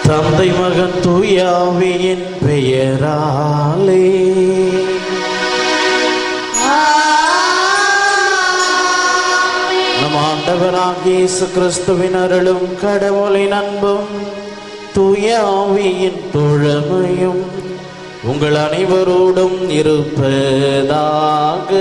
தந்தை மகன் தூயாவியின் பெயராலே நம் ஆண்டவராகிய இயேசு கிறிஸ்துவின் அருளும் கடவுளின் அன்பும் தூயாவியின் தோழமையும் உங்கள் அனைவரோடும் இருப்பதாக.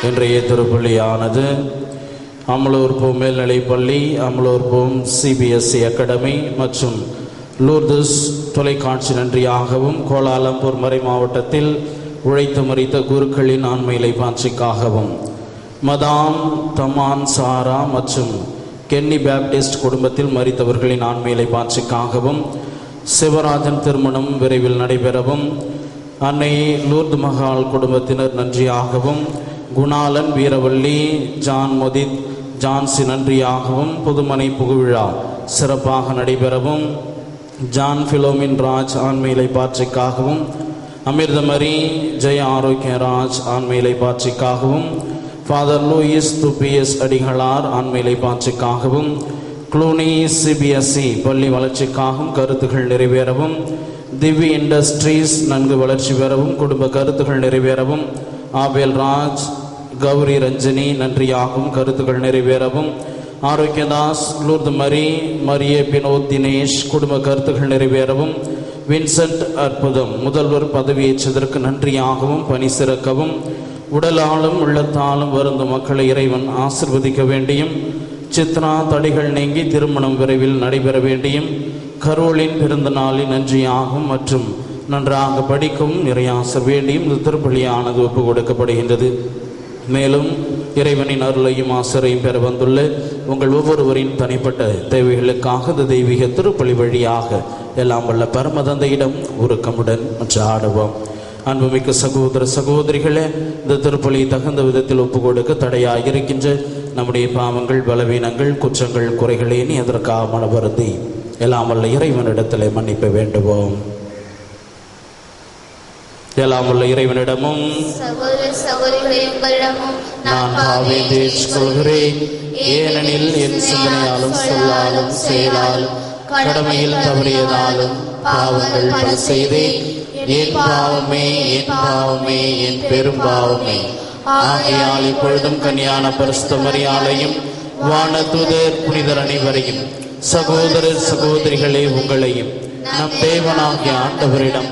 இன்றைய திருப்பள்ளியானது அமலூர் மேல்நிலைப்பள்ளி, அமலூர் சிபிஎஸ்இ அகாடமி மற்றும் லூர்தஸ் தொலைக்காட்சி நன்றியாகவும் கோலாலம்பூர் மறை மாவட்டத்தில் உழைத்து மறித்த குருக்களின் ஆன்மீலை பாட்சிக்காகவும் மதாம் தமான் சாரா மற்றும் கென்னி பேப்டிஸ்ட் குடும்பத்தில் மறித்தவர்களின் ஆன்மீலை பாட்சிக்காகவும் சிவராஜன் திருமணம் விரைவில் நடைபெறவும் அன்னை லூர்து மகால் குடும்பத்தினர் நன்றியாகவும் குணாலன் வீரவள்ளி ஜான் மொதித் ஜான்சி நன்றியாகவும் புதுமனை புகுவிழா சிறப்பாக நடைபெறவும் ஜான் பிலோமின் ராஜ் ஆன்மீலை பாட்சிக்காகவும் அமிர்தமரி ஜெய ஆரோக்கியராஜ் ஆன்மீலை பாட்சிக்காகவும் ஃபாதர் லூயிஸ் துபிஎஸ் அடிகளார் ஆன்மீலை பாட்சிக்காகவும் க்ளூனி சிபிஎஸ்இ பள்ளி வளர்ச்சிக்காகவும் கருத்துகள் நிறைவேறவும் திவ்ய இண்டஸ்ட்ரீஸ் நன்கு வளர்ச்சி பெறவும் குடும்ப கருத்துகள் நிறைவேறவும் ஆபேல் ராஜ் கௌரி ரஞ்சனி நன்றியாகவும் கருத்துக்கள் நிறைவேறவும் ஆரோக்கியதாஸ் லூர்து மரிய பினோத் தினேஷ் குடும்ப கருத்துக்கள் நிறைவேறவும் வின்சென்ட் அற்புதம் முதல்வர் பதவியேற்றதற்கு நன்றியாகவும் பணி சிறக்கவும் உடலாலும் உள்ளத்தாலும் வருந்தும் மக்களை இறைவன் ஆசிர்வதிக்க வேண்டியும் சித்ரா தடைகள் நீங்கி திருமணம் விரைவில் நடைபெற வேண்டியும் கரோலின் பிறந்த நாளின் நன்றியாகும் மற்றும் நன்றாக படிக்கும் நிறையாசர் வேண்டியும் இந்த திருப்பலியானது ஒப்பு கொடுக்கப்படுகின்றது. மேலும் இறைவனின் அருளையும் ஆசிரையும் பெற வந்துள்ள உங்கள் ஒவ்வொருவரின் தனிப்பட்ட தேவைகளுக்காக இந்த தெய்வீக திருப்பலி வழியாக எல்லாம் வல்ல பரமதந்தையிடம் உருக்கமுடன் ஆடுவோம். அன்புமிக்க சகோதர சகோதரிகளே, இந்த திருப்பலி தகுந்த விதத்தில் ஒப்பு கொடுக்க தடையாக இருக்கின்ற நம்முடைய பாவங்கள், பலவீனங்கள், குற்றங்கள், குறைகளேனி அதற்காக மனவருந்தி எல்லாம் வல்ல இறைவனிடத்திலே மன்னிப்ப வேண்டுவோம். எல்லாம் உள்ள இறைவனிடமும் நான் பாவை தேர்ச்சிக்கொள்கிறேன். ஏனெனில் என் சிந்தனையாலும் சொல்லாலும் செயலாலும் கடமையில் தவறியதாலும் பாவங்கள் பல செய்தேன். என் பாவமே, என் பாவமே, என் பெரும் பாவமே. ஆகையால் இப்பொழுதும் கன்னியான பரிசுத்த மரியாதையும் வானதூதர் புனிதர் அனைவரையும் சகோதரர் சகோதரிகளே உங்களையும் நம் தேவனாகிய ஆண்டவரிடம்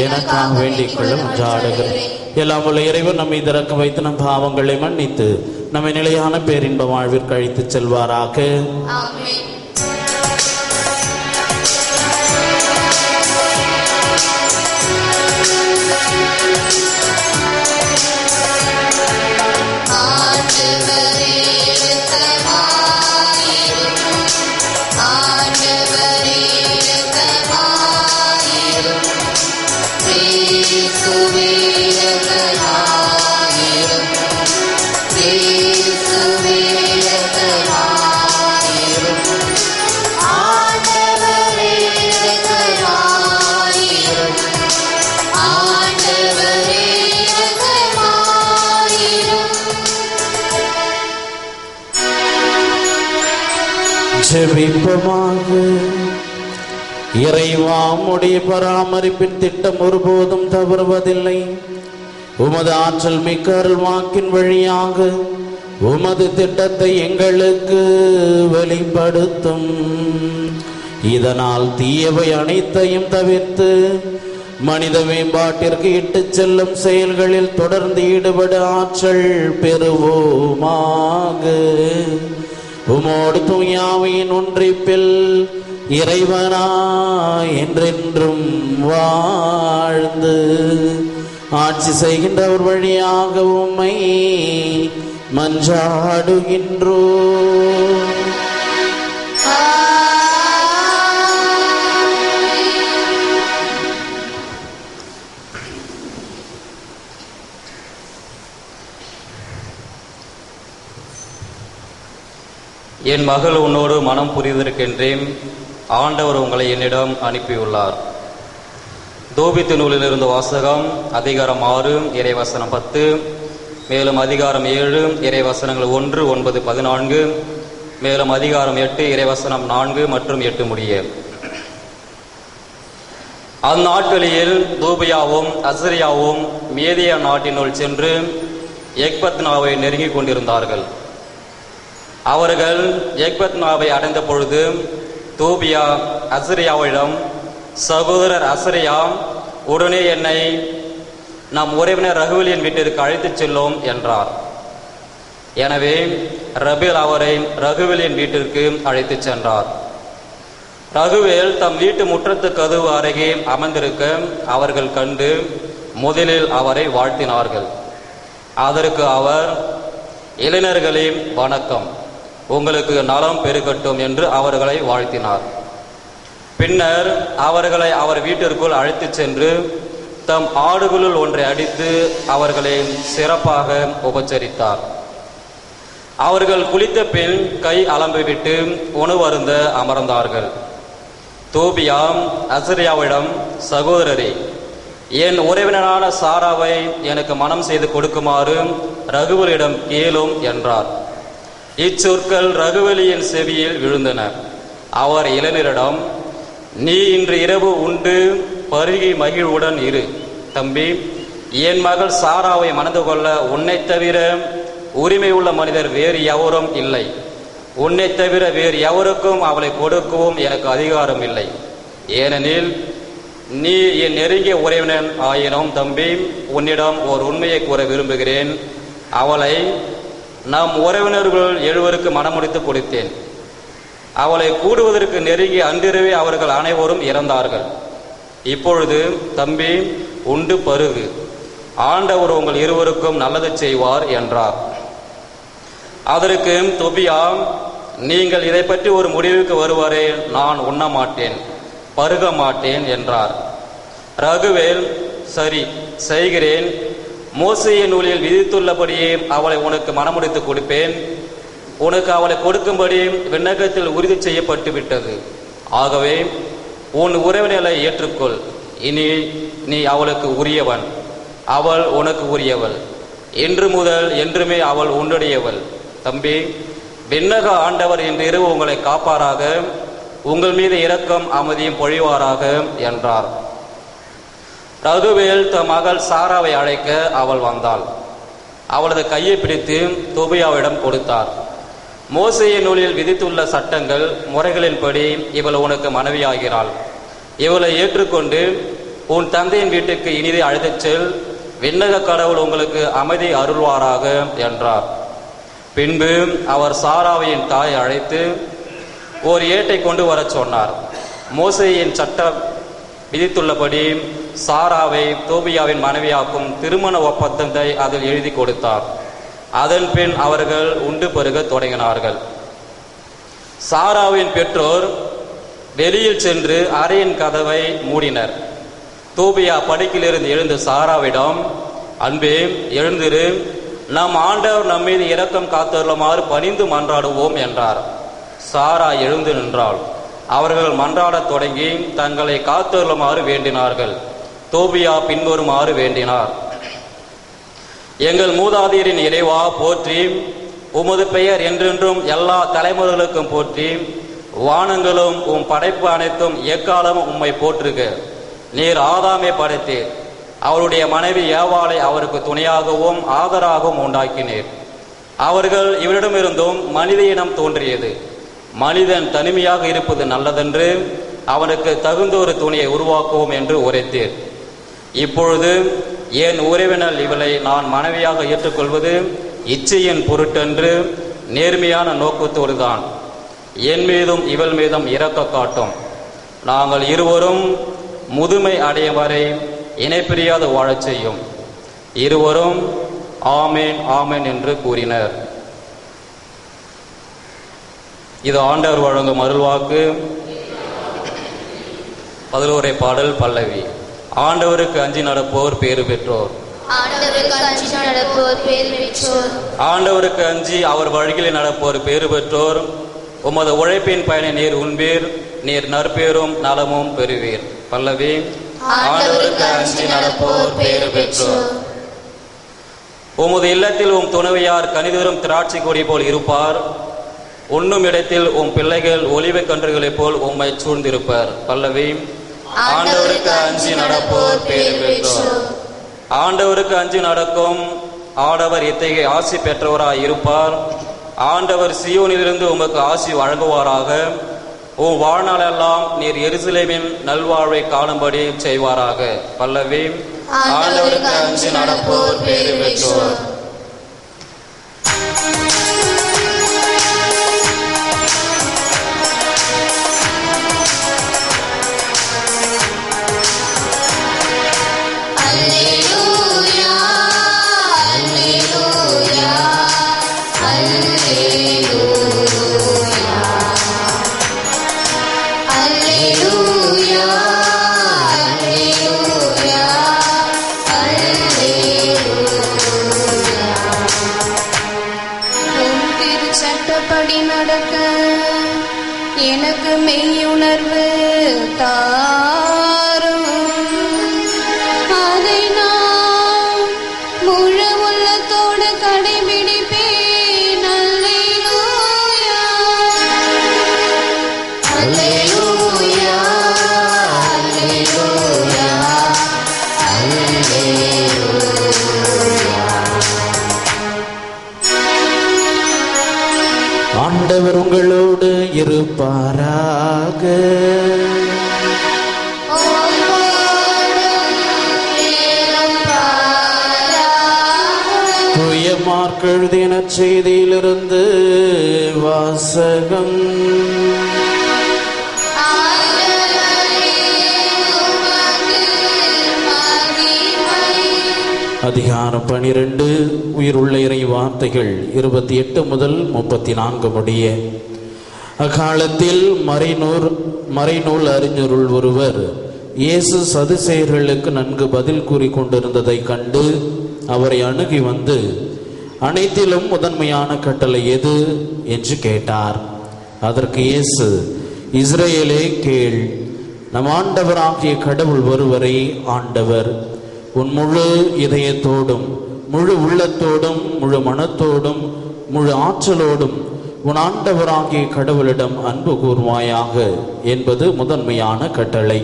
எனக்காக வேண்டிக் கொள்ளும் ஜாடுகிறேன். எல்லாம் உள்ள இறைவன் நம்மை திறக்க வைத்து நம் பாவங்களை மன்னித்து நம்மை நிலையான பேரின்ப வாழ்விற்கு அழைத்து செல்வாராக. ஜெபிப்போமாக. இறைவா, உம்முடைய பராமரிப்பின் திட்டம் ஒருபோதும் தவறுவதில்லை. உமது ஆற்றல் மிக்க அருள்வாக்கின் வழியாக உமது திட்டத்தை எங்களுக்கு வெளிப்படுத்தும். இதனால் தீயவை அனைத்தையும் தவிர்த்து மனித மேம்பாட்டிற்கு இட்டுச் செல்லும் செயல்களில் தொடர்ந்து ஈடுபட ஆற்றல் பெறுவோமாக. உமோடு தூயாவின் ஒன்றிப்பில் இறைவனா என்றென்றும் வாழ்ந்து ஆட்சி செய்கின்றவர் வழியாக உம்மை மன்றாடுகின்றோம். என் மகள் உன்னோடு மனம் புரிந்திருக்கின்றேன். ஆண்டவர் உங்களை என்னிடம் அனுப்பியுள்ளார். தோபித்து நூலிலிருந்து வாசகம், அதிகாரம் 6, இறைவசனம் 10. மேலும் அதிகாரம் 7 இறைவசனங்கள் 1, 9, 14, மேலும் அதிகாரம் 8 இறைவசனம் 4 மற்றும் 8 முடிய. அந்நாட்களில் தூபியாவும் அசரியாவும் மேதியா நாட்டினுள் சென்று எக்பத்னாவை நெருங்கிக் கொண்டிருந்தார்கள். அவர்கள் எக்பத்னாவை அடைந்த பொழுது தூபியா அசரியாவிடம், சகோதரர் அசரியா, உடனே என்னை நம் உறவினர் ரகுவேலின் வீட்டிற்கு அழைத்துச் செல்லும் என்றார். எனவே ரபேல் அவரை ரகுவேலின் வீட்டிற்கு அழைத்துச் சென்றார். ரகுவேல் தம் வீட்டு முற்றத்து கதவு அருகே அமர்ந்திருக்க அவர்கள் கண்டு முதலில் அவரை வாழ்த்தினார்கள். அதற்கு அவர், இளைஞர்களே வணக்கம், உங்களுக்கு நலம் பெருகட்டும் என்று அவர்களை வாழ்த்தினார். பின்னர் அவர்களை அவர் வீட்டிற்குள் அழைத்துச் சென்று தம் ஆடுகளுள் ஒன்றை அடித்து அவர்களை சிறப்பாக உபச்சரித்தார். அவர்கள் குளித்த பின் கை அலம்பிவிட்டு உணவருந்த அமர்ந்தார்கள். தோபியா அசரியாவிடம், சகோதரரே, என் உறவினரான சாராவை எனக்கு மனம் செய்து கொடுக்குமாறு ரகுவேலிடம் கேளும் என்றார். இச்சொற்கள் ரகுவேலியின் செவியில் விழுந்தன. அவர் இளைஞரிடம், நீ இன்று இரவு உண்டு பருகி மகிழ்வுடன் இரு. தம்பி, என் மகள் சாராவை மணந்து கொள்ள உன்னை தவிர உரிமை உள்ள மனிதர் வேறு எவரும் இல்லை. உன்னை தவிர வேறு எவருக்கும் அவளை கொடுக்கவும் எனக்கு அதிகாரம் இல்லை. ஏனெனில் நீ என் நெருங்கிய உறவினன் ஆயினும் தம்பி, உன்னிடம் ஒரு உண்மையை கூற விரும்புகிறேன். அவளை நம் உறவினர்கள் 7 மணமுடித்து கொடுத்தேன். அவளை கூடுவதற்கு நெருங்கிய அன்றிரவே அவர்கள் அனைவரும் இறந்தார்கள். இப்பொழுது தம்பி, உண்டு பருகு, ஆண்டவர் உங்கள் இருவருக்கும் நல்லது செய்வார் என்றார். அதற்கு தொபியா, நீங்கள் இதை பற்றி ஒரு முடிவுக்கு வருவரை நான் உண்ண மாட்டேன், பருக மாட்டேன் என்றார். ரகுவேல், சரி செய்கிறேன், மோசேயின் நூலில் விதித்துள்ளபடியே அவளை உனக்கு மணமுடித்து கொடுப்பேன். உனக்கு அவளை கொடுக்கும்படி விண்ணகத்தில் உறுதி செய்யப்பட்டு விட்டது. ஆகவே உன் உறவினரை ஏற்றுக்கொள். இனி நீ அவளுக்கு உரியவன், அவள் உனக்கு உரியவள். இன்று முதல் என்றுமே அவள் உன்னுடையவள். தம்பி, விண்ணக ஆண்டவர் இன்று இரவு உங்களை காப்பாராக, உங்கள் மீது இரக்கம் அமைதியும் பொழிவாராக என்றார். ரகுவேல் தம் மகள் சாராவை அழைக்க அவள் வந்தாள். அவளது கையை பிடித்து தொபியாவிடம் கொடுத்தார். மோசேயின் நூலில் விதித்துள்ள சட்டங்கள் முறைகளின்படி இவள் உனக்கு மனைவியாகிறாள். இவளை ஏற்றுக்கொண்டு உன் தந்தையின் வீட்டுக்கு இனிதை அழைத்துச் செல். விண்ணக கடவுள் உங்களுக்கு அமைதி அருள்வாராக என்றார். பின்பு அவர் சாராவின் தாயை அழைத்து ஓர் ஏட்டை கொண்டு வரச் சொன்னார். மோசேயின் சட்டம் விதித்துள்ளபடி சாராவை தோபியாவின் மனைவியாக்கும் திருமண ஒப்பந்தத்தை அதில் எழுதி கொடுத்தார். அதன் பின் அவர்கள் உண்டு பருக தொடங்கினார்கள். சாராவின் பெற்றோர் வெளியில் சென்று அறையின் கதவை மூடினர். தோபியா படுக்கையிலிருந்து எழுந்து சாராவிடம், அன்பே, எழுந்திரு, நம் ஆண்டவர் நம்மீது இரக்கம் காத்தருளுமாறு பணிந்து மன்றாடுவோம் என்றார். சாரா எழுந்து நின்றாள். அவர்கள் மன்றாடத் தொடங்கி தங்களை காத்தருளுமாறு வேண்டினார்கள். தோபியா பின்வருமாறு வேண்டினார். எங்கள் மூதாதையரின் இறைவா, போற்றி, உமது பெயர் என்றென்றும் எல்லா தலைமுறைகளுக்கும் போற்றி. வானங்களும் உம் படைப்பு அனைத்தும் எக்காலமும் உம்மை போற்றுக. நீர் ஆதாமை படைத்தீர், அவருடைய மனைவி ஏவாளை அவருக்கு துணையாகவும் ஆதராகவும் உண்டாக்கினீர். அவர்கள் இவரிடமிருந்தும் மனித இனம் தோன்றியது. மனிதன் தனிமையாக இருப்பது நல்லதென்று அவனுக்கு தகுந்த ஒரு துணையை உருவாக்குவோம் என்று உரைத்தீர். இப்பொழுது என் உறவினர் இவளை நான் மனைவியாக ஏற்றுக்கொள்வது இச்சையின் பொருட்டென்று நேர்மையான நோக்கத்தோடுதான். என் மீதும் இவள் மீதும் இரக்க காட்டும். நாங்கள் இருவரும் முதுமை அடையும் வரை இணைப்பிரியாது வாழச் செய்யும். இருவரும் ஆமேன் ஆமேன் என்று கூறினர். இது ஆண்டவர் வழங்கும் அருள்வாக்கு. 11 பாடல் பல்லவி. ஆண்டவருக்கு அஞ்சி நடப்போர் பேறு பெற்றோர். ஆண்டவருக்கு அஞ்சி அவர் வழிகளில் நடப்போர் பேறு பெற்றோர். உமது உழைப்பின் பயனை நீர் உண்பீர், நீர் நற்பேரும் நலமும் பெறுவீர். பல்லவி. ஆண்டவருக்கு அஞ்சி நடப்போர் பேறு பெற்றோர். உமது இல்லத்தில் உம் துணைவியார் கனிதரும் திராட்சை கொடி போல் இருப்பார். உண்ணும் இடத்தில் உம் பிள்ளைகள் ஒலிவ கன்றுகளைப் போல் உம்மை சூழ்ந்திருப்பர். பல்லவி. ஆண்டவருக்கு அஞ்சி நடப்போர் பேறு பெற்றோர். ஆண்டவருக்கு அஞ்சி நடக்கும் ஆடவர் இத்தகைய ஆசி பெற்றவராய் இருப்பார். ஆண்டவர் சியோனிலிருந்து உமக்கு ஆசி வழங்குவாராக. உம் வாழ்நாளெல்லாம் நீர் எருசலேமின் நல்வாழ்வை காணும்படி செய்வாராக. பல்லவி. ஆண்டவருக்கு அஞ்சி நடப்போர் பேறு பெற்றோர். சட்டப்படி நடக்க எனக்கு மெய்யுணர்வு தாரும். அதை நான் முழு உள்ளத்தோடு கடைபிடிப்பேன். அல்லேலூயா, அல்லேலூயா, அல்லேலூயா, ஆண்டவர் உங்களோடு இருப்பாராக. தூய மார்க் எழுதின செய்தியிலிருந்து வாசகம். அதிகாரம் 12. உயிருள்ள இறை வார்த்தைகள் 28 முதல் 34 முடிய. அக்காலத்தில் மறைநூல் அறிஞருள் ஒருவர் இயேசு சதுசேயர்களுக்கு நன்கு பதில் கூறி கொண்டிருந்ததை கண்டு அவரை அணுகி வந்து, அனைத்திலும் முதன்மையான கட்டளை எது என்று கேட்டார். அதற்கு இயேசு, இஸ்ரவேலே கேள், நம் ஆண்டவராகிய கடவுள் ஒருவரே ஆண்டவர். உன் முழு இதயத்தோடும் முழு உள்ளத்தோடும் முழு மனத்தோடும் முழு ஆற்றலோடும் உன் ஆண்டவராகிய கடவுளிடம் அன்பு கூர்வாயாக என்பது முதன்மையான கட்டளை.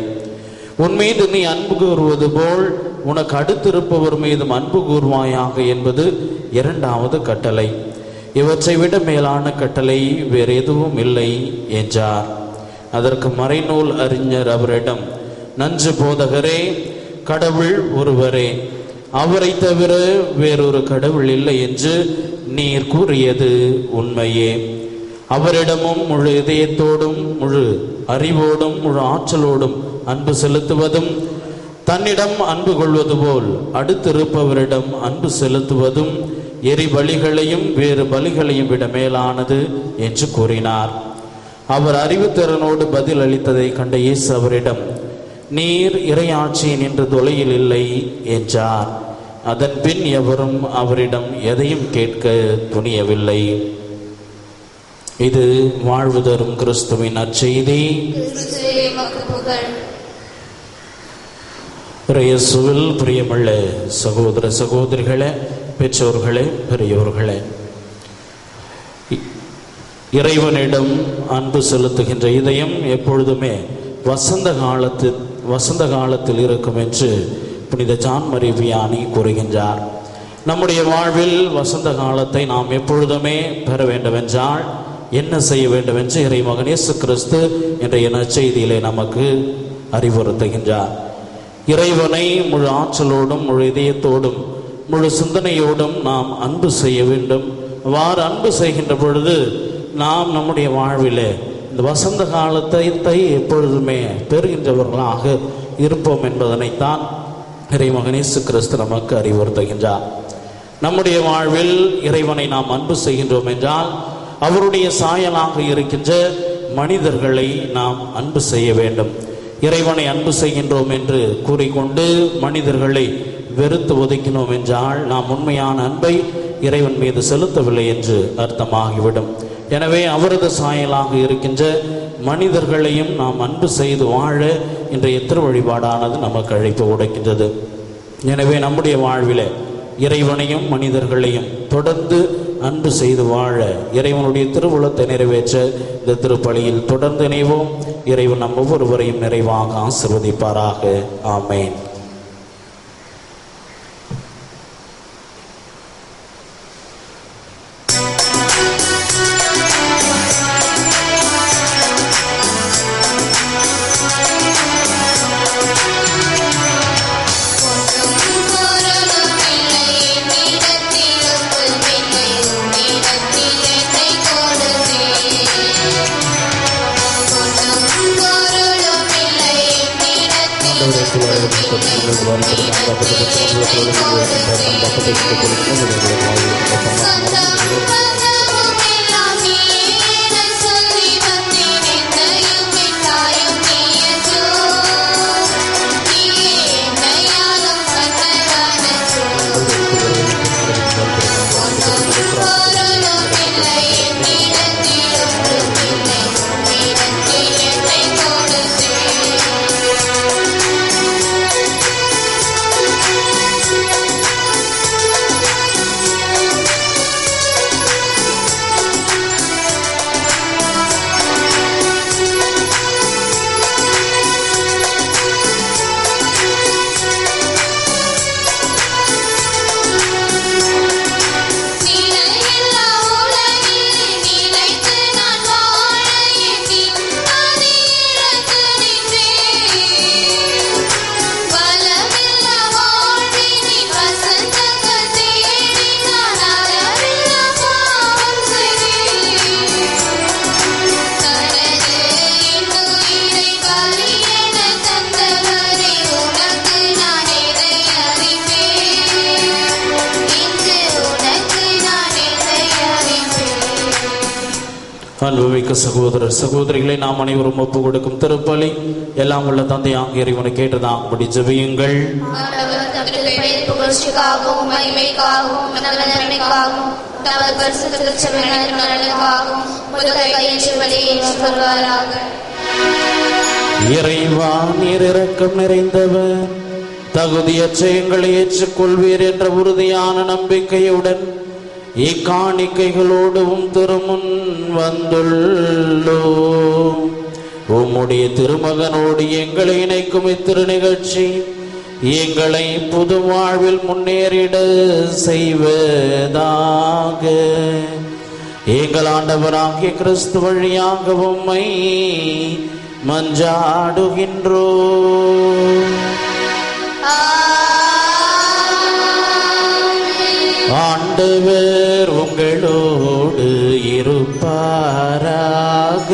உன் மீது நீ அன்பு கூறுவது போல் உனக்கு அடுத்திருப்பவர் மீதும் அன்பு கூர்வாயாக என்பது இரண்டாவது கட்டளை. இவற்றை விட மேலான கட்டளை வேறு எதுவும் இல்லை என்றார். அதற்கு மறைநூல் அறிஞர் அவரிடம், நன்று போதகரே, கடவுள் ஒருவரே, அவரை தவிர வேறொரு கடவுள் இல்லை என்று நீர் கூறியது உண்மையே. அவரிடமும் முழு இதயத்தோடும் முழு அறிவோடும் முழு ஆற்றலோடும் அன்பு செலுத்துவதும், தன்னிடம் அன்பு கொள்வது போல் அடுத்திருப்பவரிடம் அன்பு செலுத்துவதும் எரி பலிகளையும் வேறு பலிகளையும் விட மேலானது என்று கூறினார். அவர் அறிவுத்திறனோடு பதில் அளித்ததை கண்ட இயேசு அவரிடம், நீர் இறையாட்சியின் என்று தொலையில் இல்லை என்றார். அதன் பின் எவரும் அவரிடம் எதையும் கேட்க துணியவில்லை. இது வாழ்வு தரும் கிறிஸ்துவின் நற்செய்தி. இயேசுவில் பிரியமுள்ள சகோதர சகோதரிகளே, பெற்றோர்களே, பெரியோர்களே, இறைவனிடம் அன்பு செலுத்துகின்ற இதயம் எப்பொழுதுமே வசந்த காலத்தில் இருக்கும் என்று புனித ஜான் மரி வியானி கூறுகின்றார். நம்முடைய வாழ்வில் வசந்த காலத்தை நாம் எப்பொழுதுமே பெற வேண்டுமென்றால் என்ன செய்ய வேண்டும் என்று இறைமகன் இயேசு கிறிஸ்து என்ற நற்செய்தியிலே நமக்கு அறிவுறுத்துகின்றார். இறைவனை முழு ஆற்றலோடும் முழு இதயத்தோடும் முழு சிந்தனையோடும் நாம் அன்பு செய்ய வேண்டும். அவ்வாறு அன்பு செய்கின்ற பொழுது நாம் நம்முடைய வாழ்விலே இந்த வசந்த காலத்தை எப்பொழுதுமே பெறுகின்றவர்களாக இருப்போம் என்பதனைத்தான் இறைமகன் இயேசு கிறிஸ்து நமக்கு அறிவுறுத்துகின்றார். நம்முடைய வாழ்வில் இறைவனை நாம் அன்பு செய்கின்றோம் என்றால் அவருடைய சாயலாக இருக்கின்ற மனிதர்களை நாம் அன்பு செய்ய வேண்டும். இறைவனை அன்பு செய்கின்றோம் என்று கூறிக்கொண்டு மனிதர்களை வெறுத்து ஒதுக்கினோம் என்றால் நாம் உண்மையான அன்பை இறைவன் மீது செலுத்தவில்லை என்று அர்த்தமாகிவிடும். எனவே அவரது சாயலாக இருக்கின்ற மனிதர்களையும் நாம் அன்பு செய்து வாழ இன்றைய திருவழிபாடானது நமக்கு அழைப்பு உடைக்கின்றது. எனவே நம்முடைய வாழ்விலே இறைவனையும் மனிதர்களையும் தொடர்ந்து அன்பு செய்து வாழ இறைவனுடைய திருவுளத்தை நிறைவேற்ற இந்த திருப்பலியில் தொடர்ந்து இணைவோம். இறைவன் நம் ஒவ்வொருவரையும் நிறைவாக ஆசீர்வதிப்பாராக. ஆமென். அன்புமிக்க சகோதரர் சகோதரிகளை நாம் அனைவரும் ஒப்பு கொடுக்கும் திருப்பலி எல்லாம் உள்ள தந்தையாகிய இறைவனை கேட்டதாகும்படி ஜெபியுங்கள். இறைவா, நீர் இரக்கம் நிறைந்தவர், தகுதியற்ற எங்களை ஏற்றுக்கொள்வீர் என்ற உறுதியான நம்பிக்கையுடன் இக்காணிக்கைகளோடும் திருமுன் வந்துள்ளோ. உம்முடைய திருமகனோடு எங்களை இணைக்கும் இத்திரு நிகழ்ச்சி எங்களை புது வாழ்வில் முன்னேறிட செய்வதாக. எங்கள் ஆண்டவராகிய கிறிஸ்து வழியாக உம்மை மன்றாடுகின்றோ. ஆண்டவர் உங்களோடு இருப்பாராக.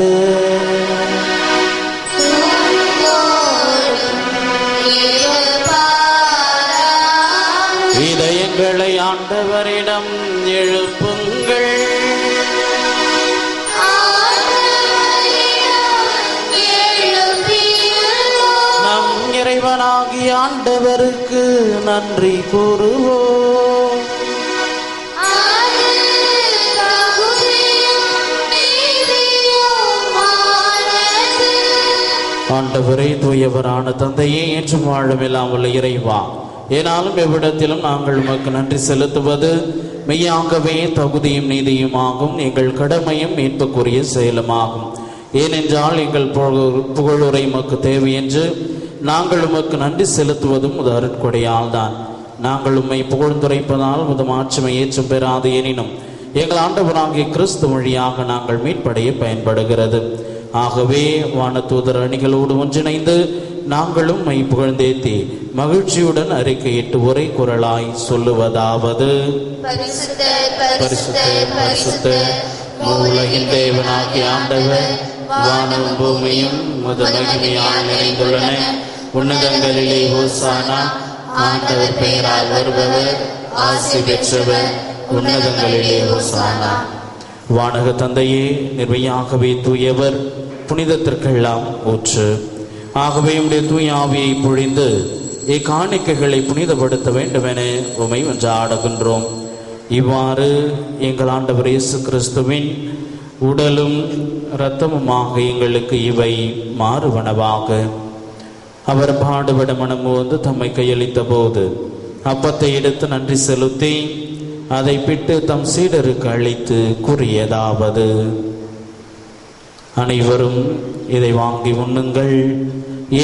இதயங்களை ஆண்டவரிடம் எழுப்புங்கள். நம் இறைவனாகிய ஆண்டவருக்கு நன்றி கூறுவோம். ஆண்டவரே, தூயவரான தந்தையே, ஏற்றும் வாழும் எல்லாம் உள்ள இறைவா, ஏனாலும் எவ்விடத்திலும் நாங்கள் உமக்கு நன்றி செலுத்துவது மெய்யாகவே தகுதியும் நீதியுமாகும், எங்கள் கடமையும் மீட்புக்குரிய செயலுமாகும். ஏனென்றால் எங்கள் புகழுரை உமக்கு தேவை என்று நாங்கள் உமக்கு நன்றி செலுத்துவதும் உது அருட்கொடையால் தான். நாங்கள் உம்மை புகழ்ந்துரைப்பதால் உது மாட்சிமை ஏற்றம் பெறாது. எனினும் எங்கள் ஆண்டவராகிய கிறிஸ்து வழியாக நாங்கள் மீட்படைய பயன்படுகிறது. ஆகவே வானதூதர் அணிகளோடு ஒன்றிணைந்து நாங்களும் மை புகழ்ந்தேத்தி மகிழ்ச்சியுடன் அறிக்கையிட்டு ஒரே குரலாய் சொல்லுவதாவது: உலகின் தேவனாகிய ஆண்டவர், வானம் பூமியும் உமது மகிமையால் நிறைந்துள்ளன. உன்னதங்களிலே ஹோசானா. ஆண்டவர் பெயரால் வருபவர் ஆசி பெற்றவர். உன்னதங்களிலே ஹோசானா. வானக தந்தையே, நிர்மையாகவே தூயவர், புனிதத்திற்கெல்லாம் ஊற்று. ஆகவே உடைய தூய ஆவியை பொழிந்து இக்காணிக்கைகளை புனிதப்படுத்த வேண்டுமென உம்மை மன்றாடுகின்றோம். இவ்வாறு எங்கள் ஆண்டவர் இயேசு கிறிஸ்துவின் உடலும் இரத்தமுமாக எங்களுக்கு இவை மாறுவனவாக. அவர் பாடுபட மனமு வந்து தம்மை கையளித்த போது அப்பத்தை எடுத்து நன்றி செலுத்தி அதை பிட்டு தம் சீடருக்கு அளித்து கூறியதாவது: அனைவரும் இதை வாங்கி உண்ணுங்கள்,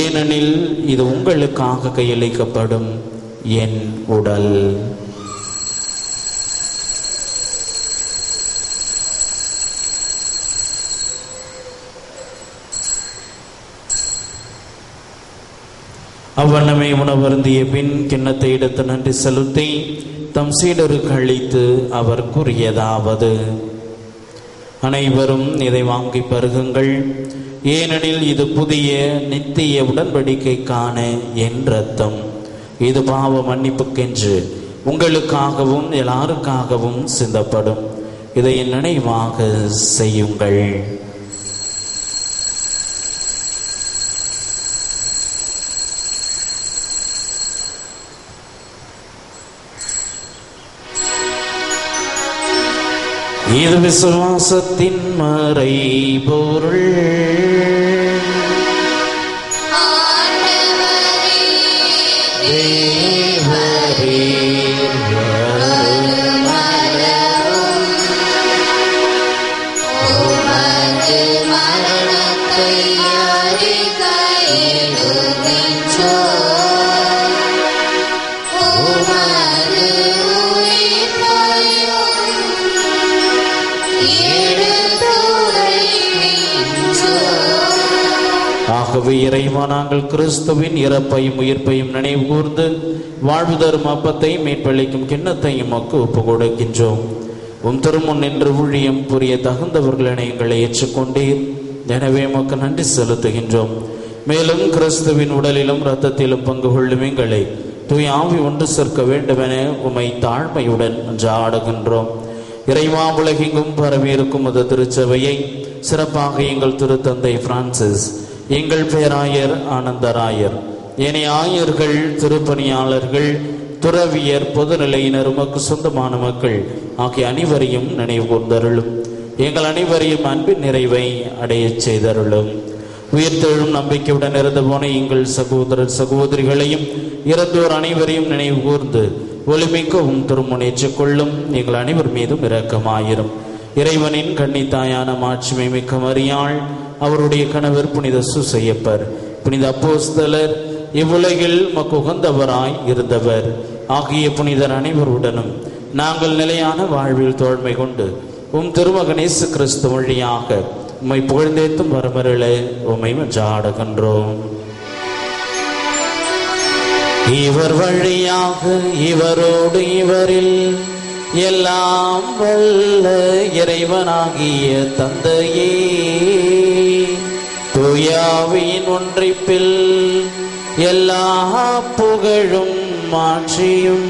ஏனெனில் இது உங்களுக்காக கையளிக்கப்படும் என் உடல். அவ்வண்ணமே உணவருந்திய பின் கிண்ணத்தை எடுத்து நன்றி செலுத்தி தம் சீடருக்கு அளித்து அவர் கூறியதாவது: அனைவரும் இதை வாங்கி பருகுங்கள், ஏனெனில் இது புதிய நித்திய உடன்படிக்கைக்கான என் இரத்தம். இது பாவ மன்னிப்புக்கென்று உங்களுக்காகவும் எல்லாருக்காகவும் சிந்தப்படும். இதை என் நினைவாக செய்யுங்கள். இது விசுவாசத்தின் மறை பொருள். ஆகவே இறைவா, நாங்கள் கிறிஸ்துவின் இறப்பையும் உயிர்ப்பையும் நினைவு கூர்ந்து வாழ்வு தரும் அப்பத்தையும் மீட்பளிக்கும் கிண்ணத்தையும் மக்கு ஒப்பு கொடுக்கின்றோம். உம் திருமுன் நின்று ஊழியம் புரிய தகுந்தவர்களை எங்களை ஏற்றுக்கொண்டீர். எனவே மக்கு நன்றி செலுத்துகின்றோம். மேலும் கிறிஸ்துவின் உடலிலும் இரத்தத்திலும் பங்கு கொள்ளும் எங்களை தூய் ஆவி ஒன்று சேர்க்க வேண்டுமென உம்மை தாழ்மையுடன் ஆடுகின்றோம். இறைவா, உலகெங்கும் பரவியிருக்கும் அது திருச்சபையை சிறப்பாக எங்கள் திருத்தந்தை பிரான்சிஸ், எங்கள் பேராயர் ஆனந்தராயர், ஏனைய ஆயர்கள், திருப்பணியாளர்கள், துறவியர், பொதுநிலையினர், உமக்கு சொந்தமான மக்கள் ஆகிய அனைவரையும் நினைவு கூர்ந்தருளும். எங்கள் அனைவரையும் அன்பின் நிறைவை அடையச் செய்தருளும். உயிர்த்தெழும் நம்பிக்கையுடன் இறந்து போன எங்கள் சகோதரர் சகோதரிகளையும் இறந்தோர் அனைவரையும் நினைவு கூர்ந்து ஒளிமிக்கவும் திருமுனேற்றுக் கொள்ளும். எங்கள் அனைவர் மீதும் இரக்கமாயிரும். இறைவனின் கன்னித்தாயான மாட்சிமை மிக்க மரியாள், அவருடைய கணவர் புனித சூசையப்பர், புனித அப்போஸ்தலர், இவ்வுலகில் மக்கு உகந்தவராய் இருந்தவர் ஆகிய புனிதர் அனைவருடனும் நாங்கள் நிலையான வாழ்வில் தோழ்மை கொண்டு உம் திருமகன் இயேசு கிறிஸ்து வழியாக உம்மை புகழ்ந்தேத்தும் வரமருள உம்மை மன்றாடுகின்றோம். இவர் வழியாக இவரோடு இவரில் எல்லாம் வல்ல இறைவனாகிய தந்தையே, தூயாவின் ஒன்றிப்பில் எல்லா புகழும் மாட்சியும்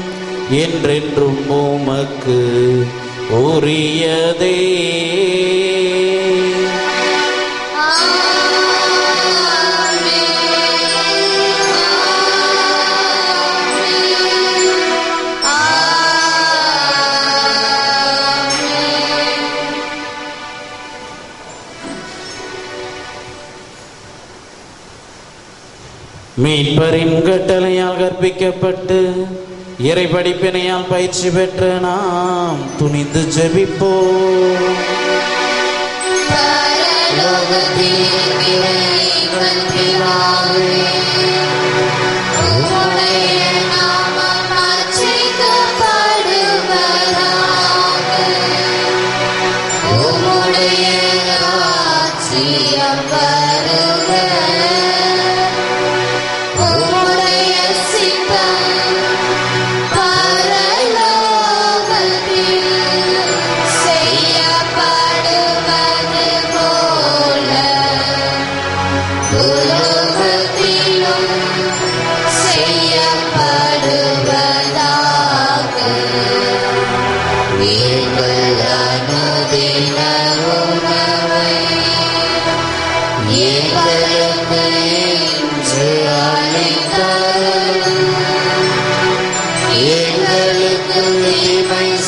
என்றென்றும் உமக்கு உரியதே. மீட்பரின் கட்டளையால் கற்பிக்கப்பட்டு இறை படிப்பினையால் பயிற்சி பெற்ற நாம் துணிந்து ஜெபிப்போம்.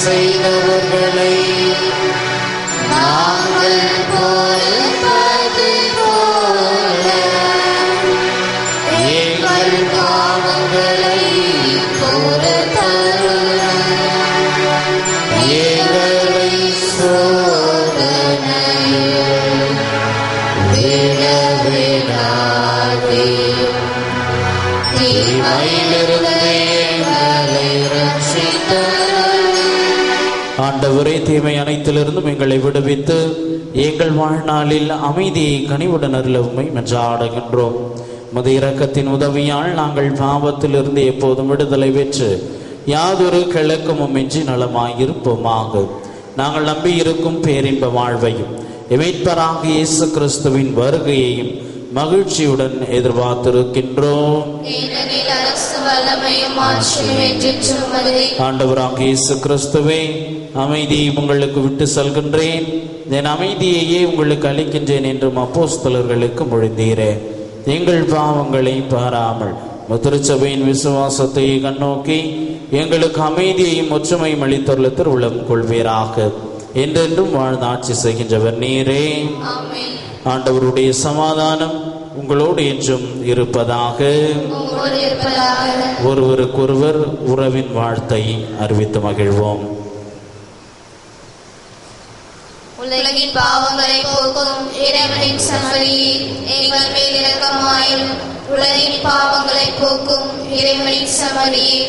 செய்தவர்களை நாங்கள் பொறுப்பது போல எங்கள் பாவங்களை பொறுத்த ஆண்டவரே, தீமை அனைத்திலிருந்தும் எங்களை விடுவித்து எங்கள் வாழ்நாளில் அமைதியை கனிவுடன் அருள உம்மை மன்றாடுகின்றோம். உமது இரக்கத்தின் உதவியால் நாங்கள் பாவத்திலிருந்து எப்போதும் விடுதலை பெற்று யாதொரு கிழக்கமும் இன்றி நலமாயிருப்போமாக. நாங்கள் நம்பியிருக்கும் பேரின்ப வாழ்வையும் மீட்பராக இயேசு கிறிஸ்துவின் வருகையையும் மகிழ்ச்சியுடன் எதிர்பார்த்திருக்கின்றோம். ஆண்டவராக இயேசு கிறிஸ்துவே, அமைதியை உங்களுக்கு விட்டு செல்கின்றேன், என் அமைதியையே உங்களுக்கு அளிக்கின்றேன் என்றும் அப்போஸ்தலர்களுக்கு மொழிந்தீரே. எங்கள் பாவங்களை பாராமல் திருச்சபையின் விசுவாசத்தை கண்ணோக்கி எங்களுக்கு அமைதியையும் ஒற்றுமையும் அளித்துள்ள திருவுளம் கொள்வீராக. என்றென்றும் வாழ்ந்து ஆட்சி செய்கின்றவர் நீரே. ஆண்டவருடைய சமாதானம் உங்களோடு என்றும் இருப்பதாக. ஒருவருக்கொருவர் உறவின் வாழ்த்தை அறிவித்து மகிழ்வோம். உலகின் பாவங்களை போக்கும் இறைவனின் சமரியே, எங்கள் மேல் இரக்கமாயிரும். உலகின் பாவங்களை போக்கும் இறைவனின் சமரியே,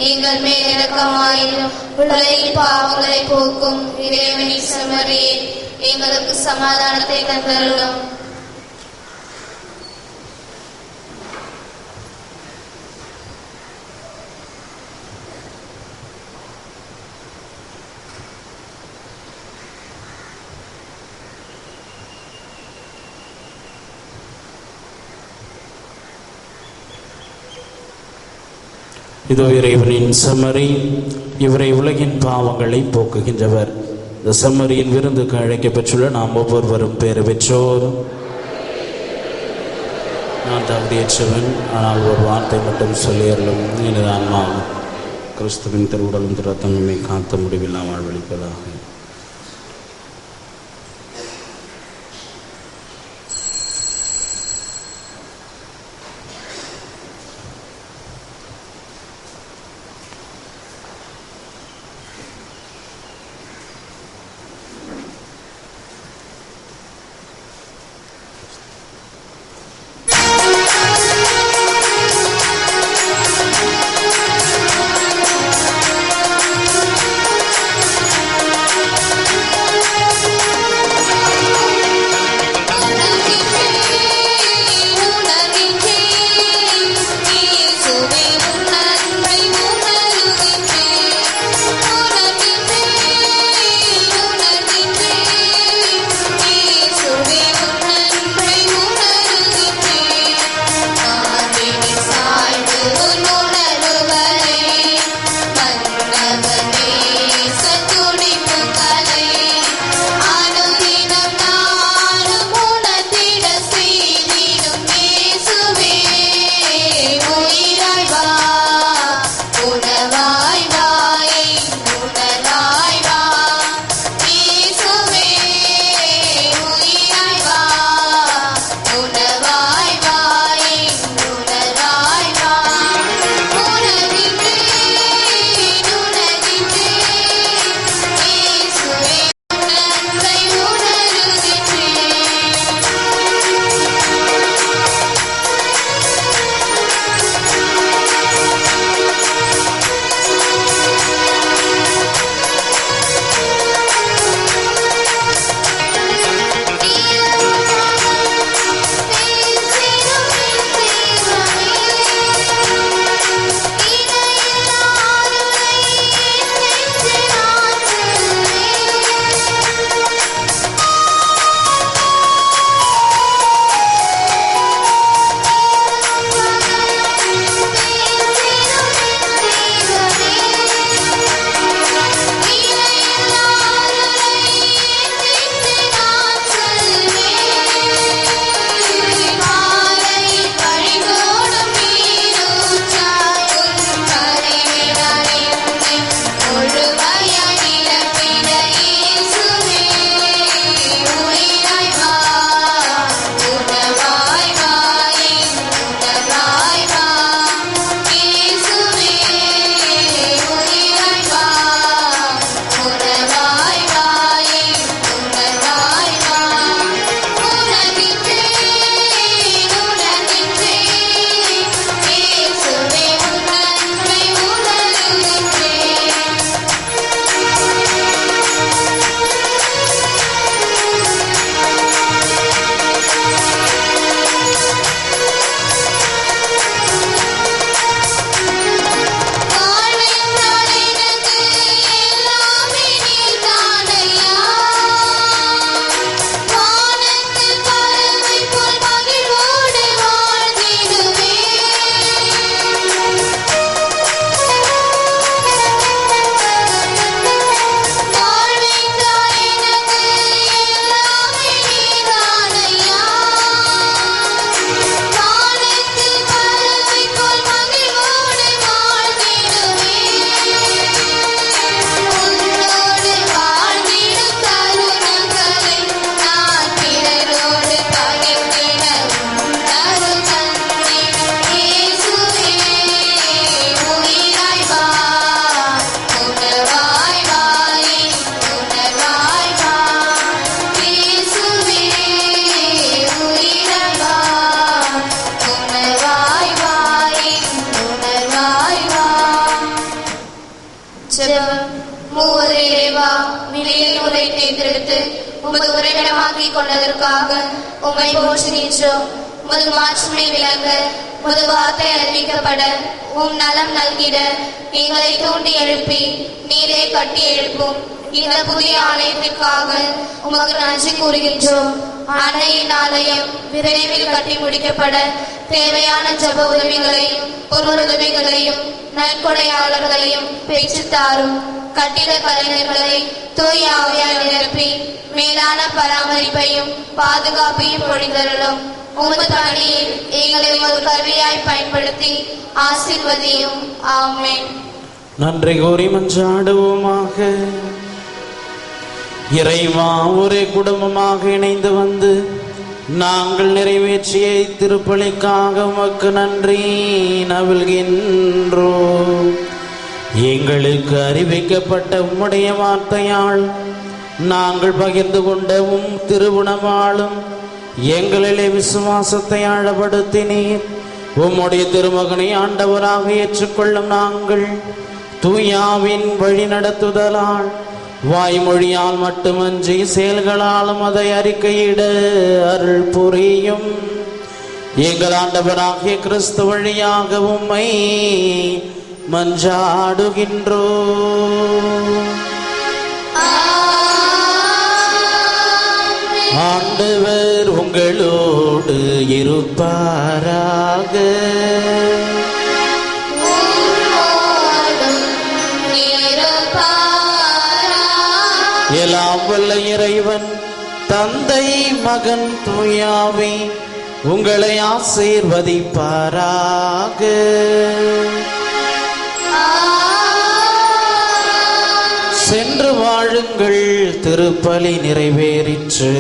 எங்கள் மேல் இரக்கமாயிரும். உலகின் பாவங்களை போக்கும் இறைவனின் சமரியே, எங்களுக்கு சமாதானத்தை தந்தருளும். இதோ இறைவனின் செம்மறி, இவரை உலகின் பாவங்களை போக்குகின்றவர். இந்த செம்மறியின் விருந்துக்கு அழைக்க பெற்றுள்ள நாம் ஒவ்வொருவரும் பேறு பெற்றோர். நான் தகுதியற்றவன், ஆனால் ஒரு வார்த்தை மட்டும் சொல்லியறலும் எனது ஆன்மாவும் கிறிஸ்துவின் திருவுடலும் திருத்தங்களை காத்த முடிவில்லா வாழ்வளிப்பதாக. ஜெபம். மூவரே இறைவா, நிலையில் உரை தேர்ந்தெடுத்து உமது உறைவிடமாக்கிக் கொண்டதற்காக உம்மை போற்றுகின்றோம். உமது மாட்சிமை விளங்க, உமது வார்த்தை அறிவிக்கப்பட, உம் நலம் நல்கிட எங்களை தூண்டி எழுப்பி நீரே கட்டி எழுப்பும் இந்த புதிய ஆலயத்திற்காக உமக்கு நன்றி கூறுகின்றோம். அன்னையின் ஆலயம் விரைவில் கட்டி முடிக்கப்பட தேவையான ஜப உதவிகளையும் பொருளுதவிகளையும் நற்கொடையாளர்களையும் பெற்றுத்தாரும். கட்டிட கலைஞர்களை தூய ஆவியால் நிரப்பி மேலான பராமரிப்பையும் பாதுகாப்பையும் பொழிந்தருளும். உமது பணியில் எங்களை ஒரு கருவியாய் பயன்படுத்தி ஆசீர்வதியும். ஆமென். நன்றி கூறி மன்றாடுவோமாக. இறைவா, ஒரே குடும்பமாக இணைந்து வந்து நாங்கள் நிறைவேற்றிய திருப்பலிக்காக உமக்கு நன்றி நல்கின்றோம். எங்களுக்கு அறிவிக்கப்பட்ட உம்முடைய வார்த்தையால் நாங்கள் பகிர்ந்து கொண்ட உம் திருவுணவாலும் எங்களிலே விசுவாசத்தை ஆழப்படுத்தினீர். உம்முடைய திருமகனை ஆண்டவராக ஏற்றுக்கொள்ளும் நாங்கள் தூயாவின் வழி நடத்துதலால் வாய்மொழியால் மட்டுமன்றி செயல்களாலும் அதை அறிக்கையிட அருள் புரியும். எங்கள் ஆண்டவராகிய கிறிஸ்து வழியாக உம்மை மன்றாடுகின்றோம். ஆண்டவர் உங்களோடு இருப்பாராக. எல்லாம் வல்ல இறைவன் தந்தை மகன் தூயாவி உங்களை ஆசீர்வதிப்பாராக. சென்று வாழுங்கள், திருப்பலி நிறைவேறிற்று.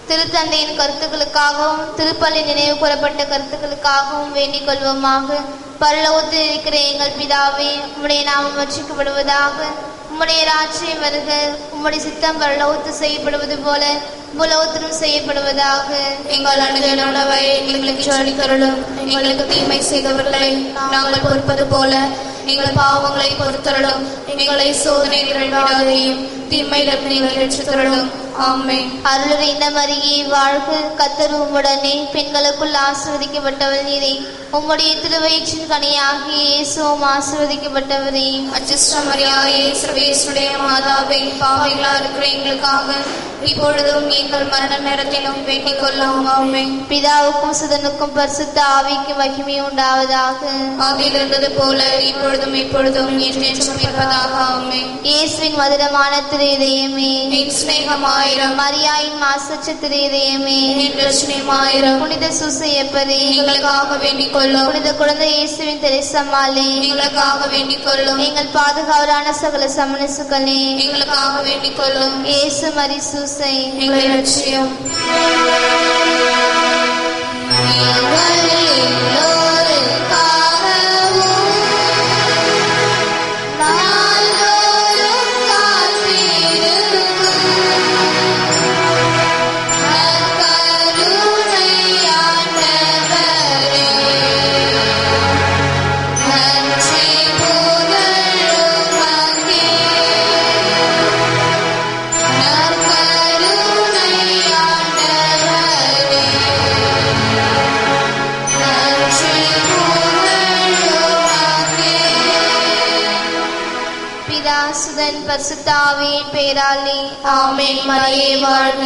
திருத்தந்தையின் கருத்துக்களுக்காகவும் திருப்பலி நினைவு கூறப்பட்ட கருத்துக்களுக்காகவும் வேண்டிக் கொள்வோமாக. பரலோகத்தில் இருக்கிற எங்கள் பிதாவே, உம்முடைய நாமம் வர்ச்சிக்கப்படுவதாக. உம்முடைய ராஜ்யம் வருக. உம்முடைய சித்தம் பரலோகத்தில் செய்யப்படுவது போல பூலோகத்திலும் செய்யப்படுவதாக. எங்கள் அனுதின உணவை எங்களுக்கு அளித்தருளும். எங்களுக்கு தீமை செய்தவர்களை நாங்கள் பொறுப்பது போல எங்கள் பாவங்களை பொறுத்தருளும். எங்களை சோதனையில் விடாதேயும் தீமையிலிருந்து எங்களை ரட்சித்தருளும். ஆமென். அருளுரைந்த மரியே வாழ்க, கர்த்தர் உம்முடனே, பெண்களுக்குள் ஆசீர்வதிக்கப்பட்டவள் நீரே. உம்முடைய திருவயிற்றின் கனியாகிய இயேசுவும் ஆசீர்வதிக்கப்பட்டவரே. அச்சிஷ்ட மரியாயே, சர்வேசுடைய மாதாவே, பாவிகளா இருக்கிற எங்களுக்காக இப்பொழுதும் எங்கள் மரண நேரத்திலும் வேண்டிக் கொள்ளும். ஆமென். பிதாவுக்கும் சுதனுக்கும் பரிசுத்த ஆவிக்கும் மகிமை உண்டாவதாக. ஆதியில் இருந்தது போல இப்பொழுதும் எப்பொழுதும் என்றென்றும் இருப்பதாக. ஆமென். இயேசுவின் மதுரமான திரு இதயமே, என் சிநேகமாயிரம், மரியாயின் மாசற்ற திரு இதயமே, என் ரட்சணியமாயிரம், புனித சூசையப்பரே, எங்களுக்காக வேண்டிக் கொள்ளும். புனித குழந்தை இயேசுவின் தெரேசம்மாளே, எங்களுக்காக வேண்டிக் கொள்ளும். எங்கள் பாதுகாவலான சகல சமணசுகளே, எங்களுக்காக வேண்டிக் கொள்ளும். இயேசு மரி சூசை, எங்களை ரட்சியும். பிதா சுதன் பரிசுத்த ஆவியின் பெயராலே ஆமென். மரியே வாழ்க.